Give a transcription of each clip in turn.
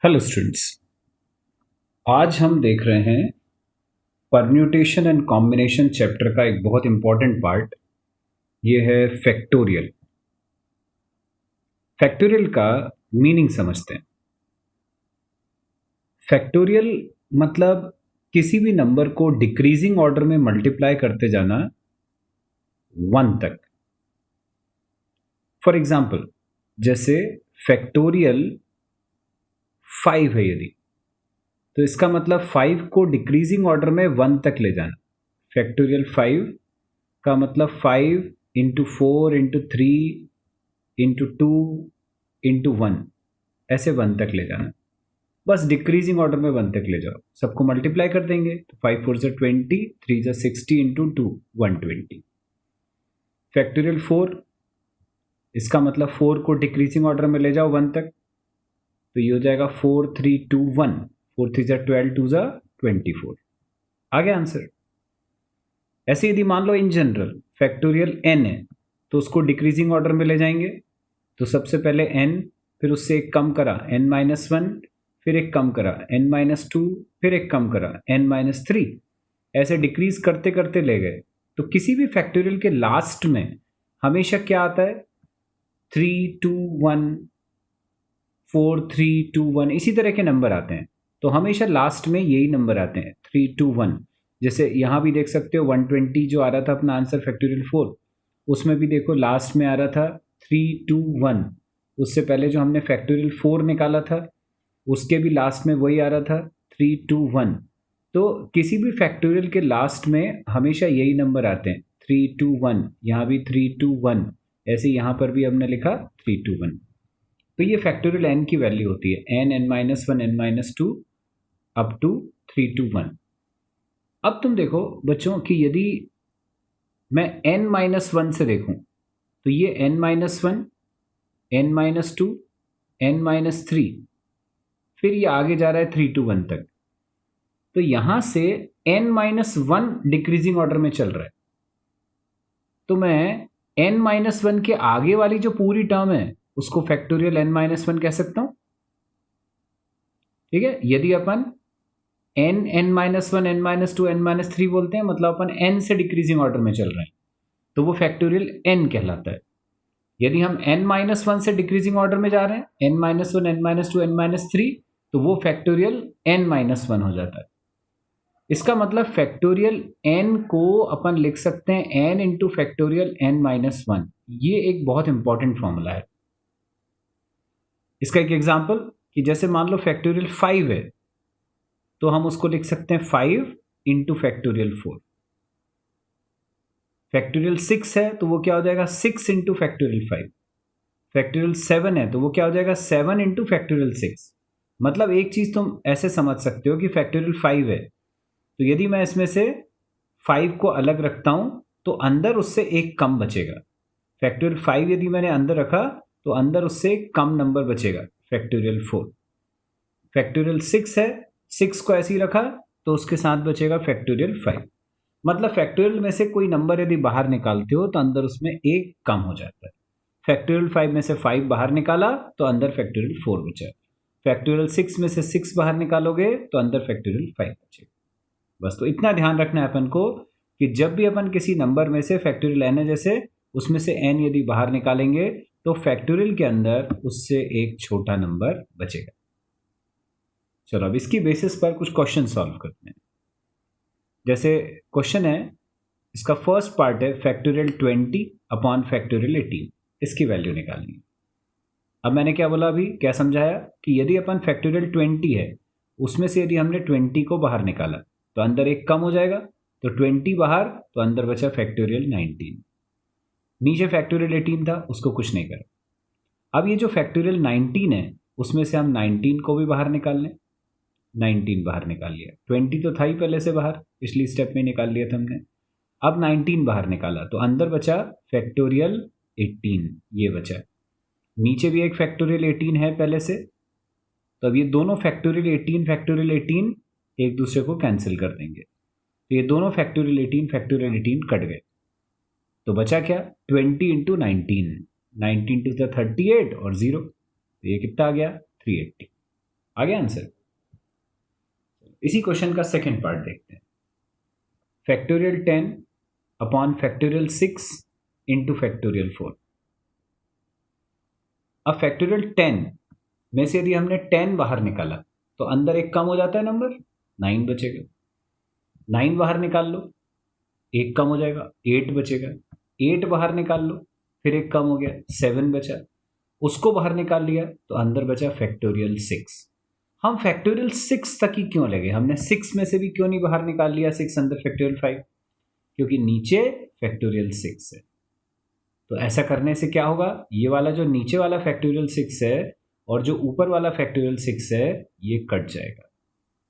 Hello students. आज हम देख रहे हैं परम्यूटेशन एंड कॉम्बिनेशन चैप्टर का एक बहुत इंपॉर्टेंट पार्ट। ये है फैक्टोरियल। फैक्टोरियल का मीनिंग समझते हैं। फैक्टोरियल मतलब किसी भी नंबर को डिक्रीजिंग ऑर्डर में मल्टीप्लाई करते जाना वन तक। फॉर एग्जाम्पल, जैसे फैक्टोरियल 5 है यदि, तो इसका मतलब 5 को डिक्रीजिंग ऑर्डर में वन तक ले जाना। फैक्टोरियल 5 का मतलब 5 इंटू 4 इंटू 3 इंटू 2 इंटू 1, ऐसे वन तक ले जाना। बस डिक्रीजिंग ऑर्डर में वन तक ले जाओ, सबको मल्टीप्लाई कर देंगे तो 5 4 ज़ा 20, 3 ज़ा 60 इंटू 2 120। फैक्टोरियल 4, इसका मतलब 4 को डिक्रीजिंग ऑर्डर में ले जाओ वन तक, तो ये हो जाएगा 4 3 2 1, 4 3 ज़ा 12, 2 ज़ा 24। आ गया आंसर। ऐसे यदि मान लो इन जनरल फैक्टोरियल n है, तो उसको डिक्रीजिंग ऑर्डर में ले जाएंगे। तो सबसे पहले n, फिर उससे एक कम करा n-1, फिर एक कम करा n-2, फिर एक कम करा n-3, ऐसे डिक्रीज करते करते ले गए। तो किसी भी फैक्टोरियल के लास्ट में हमेशा क्या आता है? 3 2 1, 4 3 2 1, इसी तरह के नंबर आते हैं। तो हमेशा लास्ट में यही नंबर आते हैं 3 2 1। जैसे यहाँ भी देख सकते हो 120 जो आ रहा था अपना आंसर फैक्टोरियल 4, उसमें भी देखो लास्ट में आ रहा था 3 2 1। उससे पहले जो हमने फैक्टोरियल 4 निकाला था, उसके भी लास्ट में वही आ रहा था 3 2 1। तो किसी भी फैक्टोरियल के लास्ट में हमेशा यही नंबर आते हैं 3 2 1। यहाँ भी 3 2 1, ऐसे यहाँ पर भी हमने लिखा 3 2 1। तो ये फैक्टोरियल n की वैल्यू होती है n-1 n-2 अप टू 3 2 1। अब तुम देखो बच्चों कि यदि मैं n-1 से देखूं, तो ये n-1, n-2, n-3, फिर ये आगे जा रहा है 3 2 1 तक। तो यहां से n-1 डिक्रीजिंग ऑर्डर में चल रहा है, तो मैं n-1 के आगे वाली जो पूरी टर्म है उसको फैक्टोरियल n-1 कह सकता हूं। ठीक है, यदि अपन n-1, n-2, n-3 बोलते हैं, मतलब अपन n से डिक्रीजिंग ऑर्डर में चल रहे हैं, तो वो फैक्टोरियल n कहलाता है। यदि हम n-1 से डिक्रीजिंग ऑर्डर में जा रहे हैं, n-1, n-2, n-3, तो वो फैक्टोरियल n-1 हो जाता है। इसका मतलब फैक्टोरियल n को अपन लिख सकते हैं n इंटू फैक्टोरियल n-1। ये एक बहुत इंपॉर्टेंट फॉर्मूला है। इसका एक एग्जांपल कि जैसे मान लो फैक्टोरियल 5 है, तो हम उसको लिख सकते हैं 5 इंटू फैक्टोरियल 4। फैक्टोरियल 6 है तो वो क्या हो जाएगा 6 इंटू फैक्टोरियल 5। फैक्टोरियल 7 है तो वो क्या हो जाएगा 7 इंटू फैक्टोरियल 6। मतलब एक चीज तुम ऐसे समझ सकते हो कि फैक्टोरियल 5 है, तो यदि मैं इसमें से 5 को अलग रखता हूं तो अंदर उससे एक कम बचेगा। फैक्टोरियल 5 यदि मैंने अंदर रखा तो अंदर उससे एक कम नंबर बचेगा फैक्टोरियल 4। फैक्टोरियल 6 है, 6 को ऐसे ही रखा तो उसके साथ बचेगा फैक्टोरियल 5। मतलब फैक्टोरियल में से कोई नंबर यदि बाहर निकालते हो तो अंदर उसमें एक कम हो जाता है। फैक्टोरियल 5 में से 5 बाहर निकाला तो अंदर फैक्टोरियल 4 बचा। फैक्टोरियल 6 में से 6 बाहर निकालोगे तो अंदर फैक्टोरियल 5 बचेगा। बस तो इतना ध्यान रखना है अपन को कि जब भी अपन किसी नंबर में से फैक्टोरियल n है जैसे, उसमें से n यदि बाहर निकालेंगे तो फैक्टोरियल के अंदर उससे एक छोटा नंबर बचेगा। चलो अब इसकी बेसिस पर कुछ क्वेश्चन सॉल्व करते हैं। जैसे क्वेश्चन है, इसका फर्स्ट पार्ट है फैक्टोरियल 20 अपॉन फैक्टोरियल 18, इसकी वैल्यू निकालनी है। अब मैंने क्या बोला, अभी क्या समझाया कि यदि अपन फैक्टोरियल 20 है, उसमें से यदि हमने 20 को बाहर निकाला तो अंदर एक कम हो जाएगा, तो 20 बाहर तो अंदर बचा फैक्टोरियल 19। नीचे फैक्टोरियल 18 था, उसको कुछ नहीं करा। अब ये जो फैक्टोरियल 19 है उसमें से हम 19 को भी बाहर निकाल लें। 19 बाहर निकाल लिया, 20 तो था ही पहले से बाहर, पिछली स्टेप में निकाल लिया था हमने। अब 19 बाहर निकाला तो अंदर बचा फैक्टोरियल 18, ये बचा। नीचे भी एक फैक्टोरियल 18 है पहले से, तो अब ये दोनों फैक्टोरियल 18 एक दूसरे को कैंसिल कर देंगे, तो ये दोनों फैक्टोरियल 18 कट गए। तो बचा क्या 20 इंटू 19, 19 टू 38 और 0, तो ये कितना आ गया 380। आ गया आंसर। इसी क्वेश्चन का सेकंड पार्ट देखते हैं। Factorial 10 upon factorial 6 into factorial 4। अब फैक्टोरियल 10 में से यदि हमने 10 बाहर निकाला तो अंदर एक कम हो जाता है नंबर, 9 बचेगा। 9 बाहर निकाल लो, एक कम हो जाएगा, 8 बचेगा। 8 बाहर निकाल लो, फिर एक कम हो गया, 7 बचा। उसको बाहर निकाल लिया तो अंदर बचा फैक्टोरियल 6। हम फैक्टोरियल 6 तक ही क्यों लगे, हमने 6 में से भी क्यों नहीं बाहर निकाल लिया 6 अंदर फैक्टोरियल 5? क्योंकि नीचे फैक्टोरियल 6 है। तो ऐसा करने से क्या होगा, ये वाला जो नीचे वाला फैक्टोरियल 6 है और जो ऊपर वाला फैक्टोरियल 6 है ये कट जाएगा।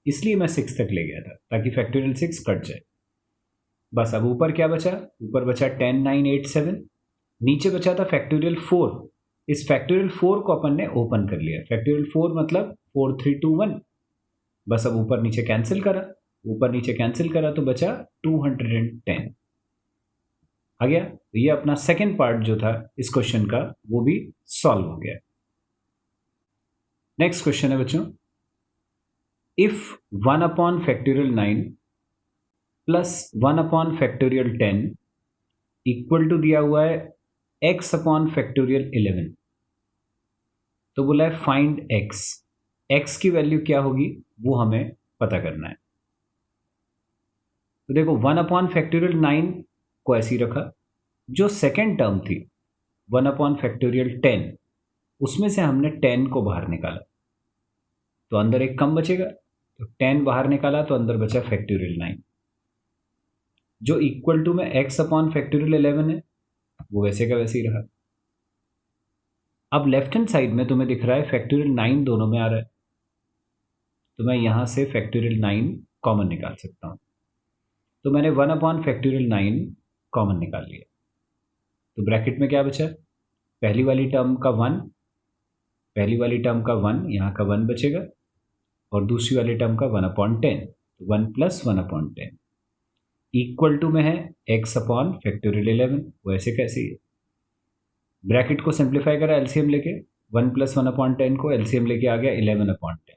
इसलिए मैं 6 तक ले गया था ताकि फैक्टोरियल 6 कट जाए। बस अब ऊपर क्या बचा, ऊपर बचा 10 9 8 7। नीचे बचा था फैक्टोरियल 4। इस फैक्टोरियल 4 को अपन ने ओपन कर लिया। फैक्टोरियल 4 मतलब 4 3 2 1। बस अब ऊपर नीचे कैंसिल करा, ऊपर नीचे कैंसिल करा तो बचा 210 आ गया। तो ये अपना सेकेंड पार्ट जो था इस क्वेश्चन का वो भी सॉल्व हो गया। नेक्स्ट क्वेश्चन है बच्चों, if 1 upon factorial 9 plus 1 upon factorial 10 equal to दिया हुआ है x अपॉन फैक्टोरियल 11। तो बोला है फाइंड x। x की वैल्यू क्या होगी वो हमें पता करना है। तो देखो 1 अपॉन फैक्टोरियल 9 को ऐसी रखा, जो सेकेंड टर्म थी 1 अपॉन फैक्टोरियल 10 उसमें से हमने 10 को बाहर निकाला तो अंदर एक कम बचेगा, तो 10 बाहर निकाला तो अंदर बचा फैक्टोरियल 9, जो इक्वल टू में x अपॉन फैक्टोरियल 11 है, वो वैसे का वैसे ही रहा। अब लेफ्ट हैंड साइड में तुम्हें दिख रहा है फैक्टोरियल 9 दोनों में आ रहा है, तो मैं यहां से फैक्टोरियल 9 कॉमन निकाल सकता हूं। तो मैंने 1 अपॉन फैक्टोरियल 9 कॉमन निकाल लिया, तो ब्रैकेट में क्या बचा, पहली वाली टर्म का 1, पहली वाली टर्म का 1, यहाँ का 1 बचेगा, और दूसरी वाली टर्म का 1 upon 10, 1 plus 1 upon 10 equal to में है x अपॉन फैक्टोरियल 11, वैसे कैसे ही ब्रैकेट को सिंप्लीफाई करा एलसीएम लेके, 1 प्लस 1 अपॉन 10 को एलसीएम लेके आ गया 11 अपॉन 10,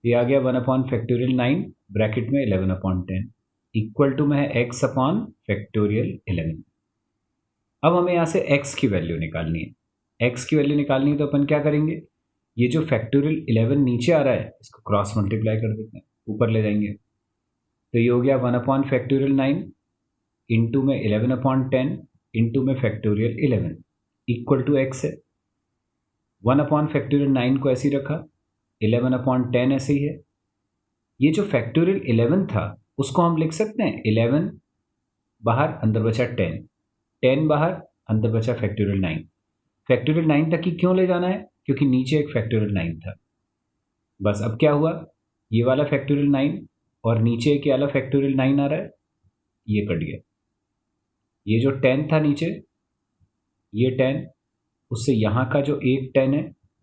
ये आ गया 1 अपॉन फैक्टोरियल 9 ब्रैकेट में 11 अपॉन 10 इक्वल टू में है x अपॉन फैक्टोरियल 11। अब हमें यहाँ से x की वैल्यू निकालनी है। x की वैल्यू निकालनी है तो अपन क्या करेंगे, ये जो फैक्टोरियल 11 नीचे आ रहा है इसको क्रॉस मल्टीप्लाई कर देते हैं, ऊपर ले जाएंगे। तो ये हो गया 1 अपॉन फैक्टोरियल 9 इंटू में 11 अपॉन 10 इंटू में फैक्टोरियल 11 इक्वल टू x है। 1 अपॉन फैक्टोरियल 9 को ऐसे ही रखा, 11 अपॉन 10 ऐसे ही है। ये जो फैक्टोरियल 11 था उसको हम लिख सकते हैं 11 बाहर अंदर बचा 10, 10 बाहर अंदर बचा फैक्टोरियल 9। फैक्टोरियल 9 तक ही क्यों ले जाना है, क्योंकि नीचे एक फैक्टोरियल 9 था। बस अब क्या हुआ, ये वाला फैक्टोरियल 9 और नीचे एक वाला फैक्टोरियल 9 आ रहा है, ये कट गया। ये जो 10 था नीचे, ये 10, उससे यहाँ का जो एक 10 है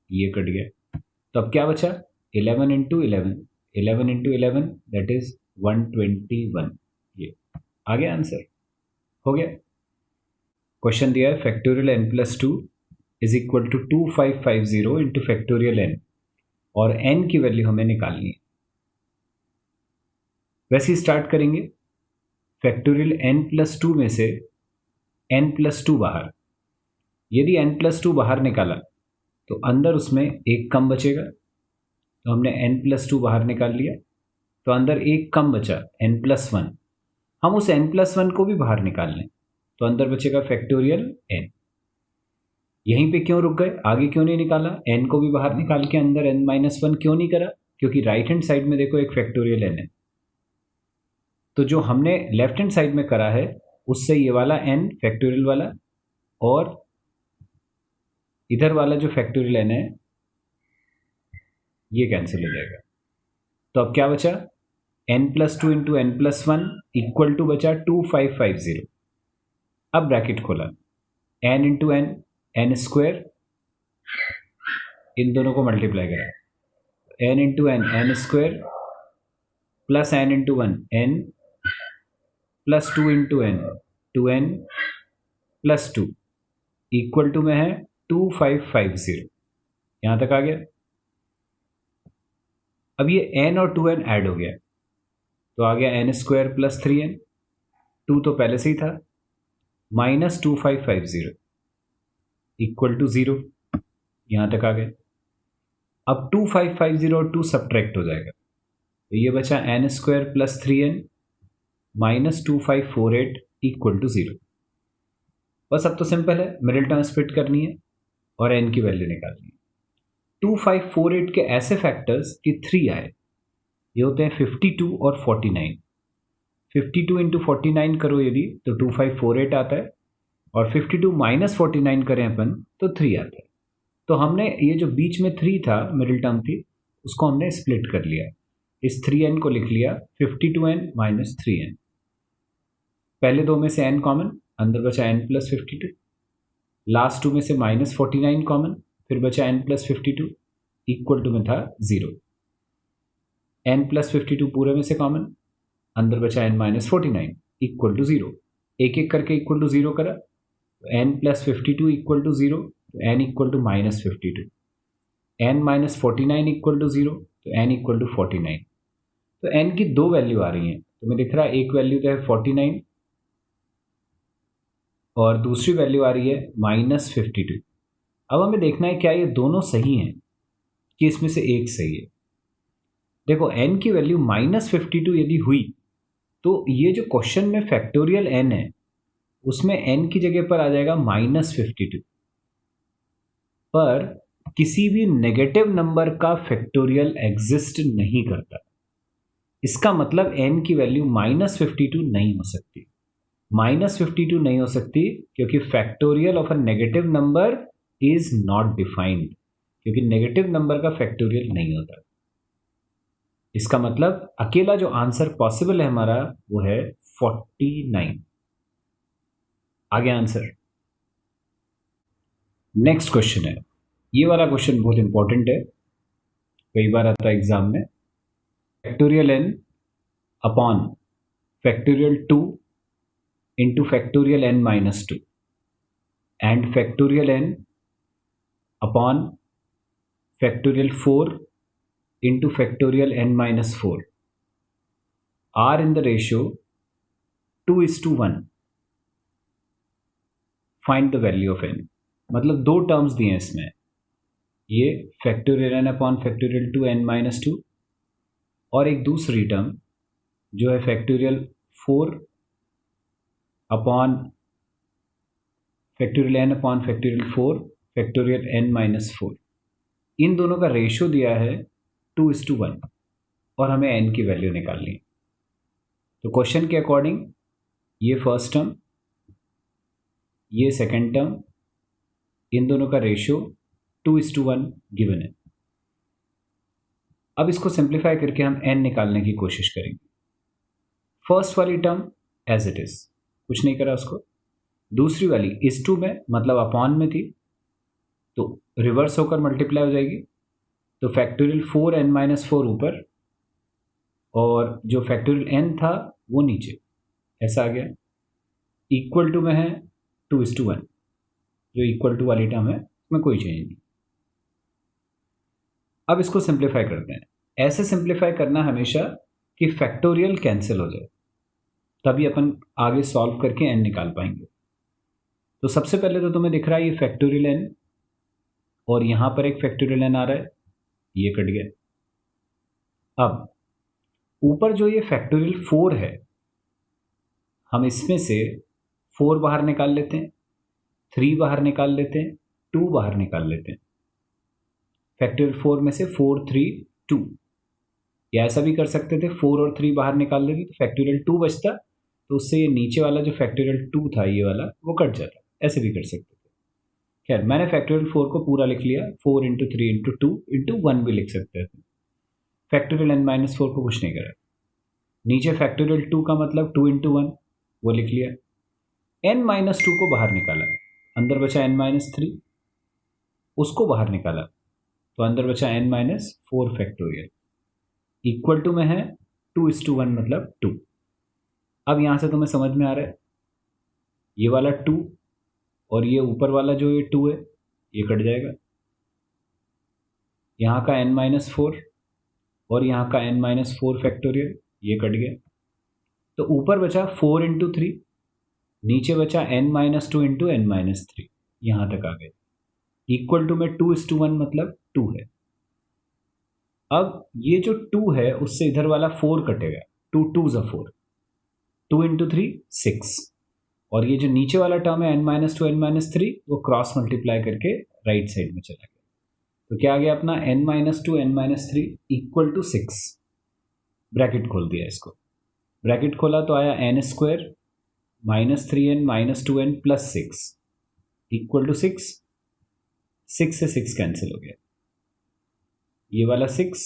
ये कट गया। तो अब क्या बचा, 11 इंटू 11, 11 इंटू 11 दैट इज 121। ये आ गया आंसर, हो गया। क्वेश्चन दिया है factorial n plus 2 is equal to 2550 into factorial n, और n की वैल्यू हमें निकालनी है। वैसे ही स्टार्ट करेंगे, फैक्टोरियल n प्लस 2 में से n प्लस 2 बाहर, यदि n प्लस 2 बाहर निकाला तो अंदर उसमें एक कम बचेगा, तो हमने n प्लस 2 बाहर निकाल लिया, तो अंदर एक कम बचा n प्लस 1, हम उस n प्लस 1 को भी बाहर निकाल लें तो अंदर बचेगा फैक्टोरियल n। यहीं पे क्यों रुक गए, आगे क्यों नहीं निकाला, n को भी बाहर निकाल के अंदर n माइनस 1 क्यों नहीं करा, क्योंकि राइट हैंड साइड में देखो एक फैक्टोरियल n है, तो जो हमने लेफ्ट हैंड साइड में करा है उससे ये वाला n फैक्टोरियल वाला और इधर वाला जो फैक्टोरियल n है ये कैंसिल हो जाएगा। तो अब क्या बचा, n plus 2 into N plus 1 equal to बचा 2550। अब ब्रैकेट खोला, n into N, N square, इन दोनों को मल्टीप्लाई करा, n into N, N square plus n into 1 n plus 2 into N 2n plus 2 equal to में है 2550। यहां तक आ गया। अब ये n और 2n ऐड हो गया, तो आ गया n² प्लस 3n, 2 तो पहले से ही था, माइनस 2550 इक्वल टू 0, यहाँ तक आ गए। अब 2550 और 2 सब्ट्रैक्ट हो जाएगा, तो ये बचा n² plus 3n minus 2548 equal to 0। बस अब तो सिंपल है, मिडिल टर्म स्प्लिट करनी है और n की वैल्यू निकालनी है। 2548 के ऐसे फैक्टर्स कि 3 आए, ये होते हैं 52 और 49। 52 इंटू 49 करो यदि तो 2548 आता है, और 52 माइनस 49 करें अपन तो 3 आता है। तो हमने ये जो बीच में 3 था, मिडिल टर्म थी, उसको हमने स्प्लिट कर लिया। इस 3n को लिख लिया 52n माइनस 3n। पहले दो में से n कॉमन, अंदर बचा n प्लस 52। लास्ट टू में से माइनस 49 कॉमन, फिर बचा n प्लस 52 इक्वल टू में था 0। n प्लस 52 पूरे में से कॉमन, अंदर बचा n माइनस 49 इक्वल टू 0। एक एक करके इक्वल टू 0 करा, तो n प्लस 52 इक्वल टू 0, तो n equal to minus 52। n minus 49 equal to 0, तो n इक्वल टू 49। तो n की दो वैल्यू आ रही हैं, तो मैं दिख रहा है एक वैल्यू तो है 49 और दूसरी वैल्यू आ रही है माइनस 52। अब हमें देखना है क्या ये दोनों सही हैं कि इसमें से एक सही है। देखो n की वैल्यू माइनस 52 यदि हुई तो ये जो क्वेश्चन में फैक्टोरियल n है उसमें n की जगह पर आ जाएगा माइनस 52। पर किसी भी नेगेटिव नंबर का फैक्टोरियल एग्जिस्ट नहीं करता, इसका मतलब n की वैल्यू माइनस 52 नहीं हो सकती। माइनस 52 नहीं हो सकती क्योंकि factorial of a negative number is not defined, क्योंकि नेगेटिव नंबर का फैक्टोरियल नहीं होता। इसका मतलब अकेला जो आंसर पॉसिबल है हमारा वो है 49। आगे आंसर। नेक्स्ट क्वेश्चन है, ये वाला क्वेश्चन बहुत इंपॉर्टेंट है, कई बार आता है एग्जाम में। Factorial n upon factorial 2 into factorial n minus 2 and factorial n upon factorial 4 into factorial n minus 4 are in the ratio 2:1। Find the value of n। मतलब दो टर्म्स दिए हैं इसमें, ये factorial n upon factorial 2n minus 2 और एक दूसरी term जो है factorial 4 upon factorial n upon factorial 4 factorial n minus 4। इन दोनों का रेशियो दिया है 2:1 और हमें n की वैल्यू निकालनी है। तो क्वेश्चन के अकॉर्डिंग ये फर्स्ट टर्म, ये सेकेंड टर्म, इन दोनों का रेशियो 2:1 गिवन है। अब इसको सिंप्लीफाई करके हम n निकालने की कोशिश करेंगे। फर्स्ट वाली टर्म एज इट इज, कुछ नहीं करा उसको। दूसरी वाली इस टू में मतलब अपॉन में थी, तो रिवर्स होकर मल्टीप्लाई हो जाएगी। तो फैक्टोरियल 4n माइनस 4 ऊपर और जो फैक्टोरियल n था वो नीचे, ऐसा आ गया। इक्वल टू में है 2:1, जो इक्वल टू वाली टर्म है उसमें कोई चेंज नहीं। अब इसको सिंप्लीफाई करते हैं। ऐसे सिंप्लीफाई करना हमेशा कि फैक्टोरियल कैंसिल हो जाए, तभी अपन आगे सॉल्व करके n निकाल पाएंगे। तो सबसे पहले तो तुम्हें दिख रहा है ये फैक्टोरियल n और यहां पर एक फैक्टोरियल n आ रहा है, ये कट गया। अब ऊपर जो ये फैक्टोरियल 4 है, हम इसमें से 4 बाहर निकाल लेते हैं, 3 बाहर निकाल लेते हैं, 2 बाहर निकाल लेते हैं। फैक्टोरियल 4 में से 4 3 2, या ऐसा भी कर सकते थे 4 और 3 बाहर निकाल लेते तो फैक्टोरियल 2 बचता, तो उससे ये नीचे वाला जो फैक्टोरियल 2 था ये वाला वो कट जाता। ऐसे भी कर सकते थे। खैर मैंने फैक्टोरियल 4 को पूरा लिख लिया, 4 इंटू 3 इंटू 2 इंटू 1 भी लिख सकते थे। फैक्टोरियल n माइनस 4 को कुछ नहीं करा। नीचे फैक्टोरियल 2 का मतलब 2 इंटू 1 वो लिख लिया। n माइनस 2 को बाहर निकाला, अंदर बचा n माइनस 3, उसको बाहर निकाला तो अंदर बचा n minus 4 factorial. Equal to में है 2:1 मतलब 2। अब यहां से तुम्हें समझ में आ रहा है ये वाला 2 और ये ऊपर वाला जो ये 2 है ये कट जाएगा। यहाँ का n माइनस 4 और यहाँ का n-4 फैक्टोरियल, ये कट गया। तो ऊपर बचा 4 इंटू 3, नीचे बचा n-2 इंटू n-3, यहाँ तक आ गए। इक्वल टू में 2:1 मतलब 2 है। अब ये जो 2 है उससे इधर वाला 4 कटेगा, 2 2 4, 2 इंटू 3 6, और ये जो नीचे वाला टर्म है n-2 n-3 वो क्रॉस मल्टीप्लाई करके राइट साइड में चला गया। तो क्या आ गया अपना n-2 n-3 equal to 6, bracket खोल दिया इसको, ब्रैकेट खोला तो आया n² -3n -2n plus 6 equal to 6, 6 से 6 कैंसिल हो गया, ये वाला 6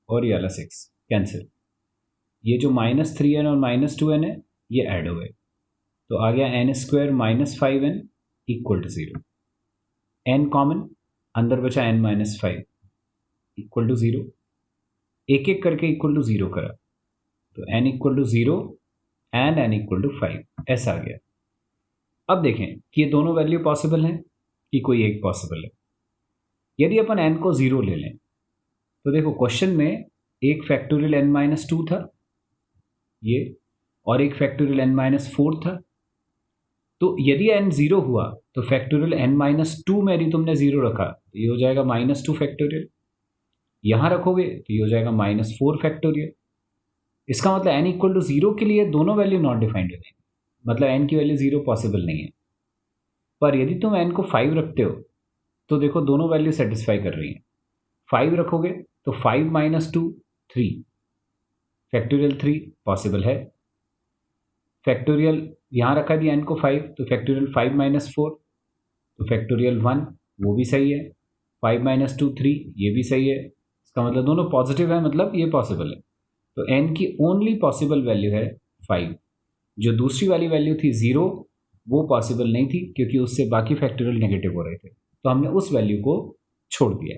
और ये वाला 6 कैंसिल, ये जो -3n और -2n है ये ऐड हो गए, तो आ गया n² -5n equal to 0, n common, अंदर बचा n-5 इक्वल टू 0, एक एक करके इक्वल टू 0 करा, तो n equal to 0 and n equal to 5, ऐसा आ गया। अब देखें कि ये दोनों वैल्यू पॉसिबल हैं कि कोई एक पॉसिबल है। यदि अपन n को 0 ले लें तो देखो क्वेश्चन में एक फैक्टोरियल n-2 था ये, और एक फैक्टोरियल n-4 था, तो यदि n 0 हुआ तो फैक्टोरियल n-2 में यदि तुमने 0 रखा तो ये हो जाएगा -2 फैक्टोरियल, यहाँ रखोगे तो ये हो जाएगा -4 फैक्टोरियल। इसका मतलब n इक्वल टू 0 के लिए दोनों वैल्यू नॉट डिफाइंड हो जाएंगे, मतलब n की वैल्यू 0 पॉसिबल नहीं है। पर यदि तुम n को 5 रखते हो तो देखो दोनों वैल्यू सेटिस्फाई कर रही हैं। 5 रखोगे तो 5 - 2 3, फैक्टोरियल 3 पॉसिबल है। फैक्टोरियल यहाँ रखा दिया n को 5, तो फैक्टोरियल 5 - 4 तो फैक्टोरियल 1, वो भी सही है। 5 - 2 3, ये भी सही है। इसका मतलब दोनों पॉजिटिव है, मतलब ये पॉसिबल है। तो n की ओनली पॉसिबल वैल्यू है 5। जो दूसरी वाली वैल्यू थी 0 वो पॉसिबल नहीं थी क्योंकि उससे बाकी फैक्टोरियल नेगेटिव हो रहे थे, तो हमने उस वैल्यू को छोड़ दिया।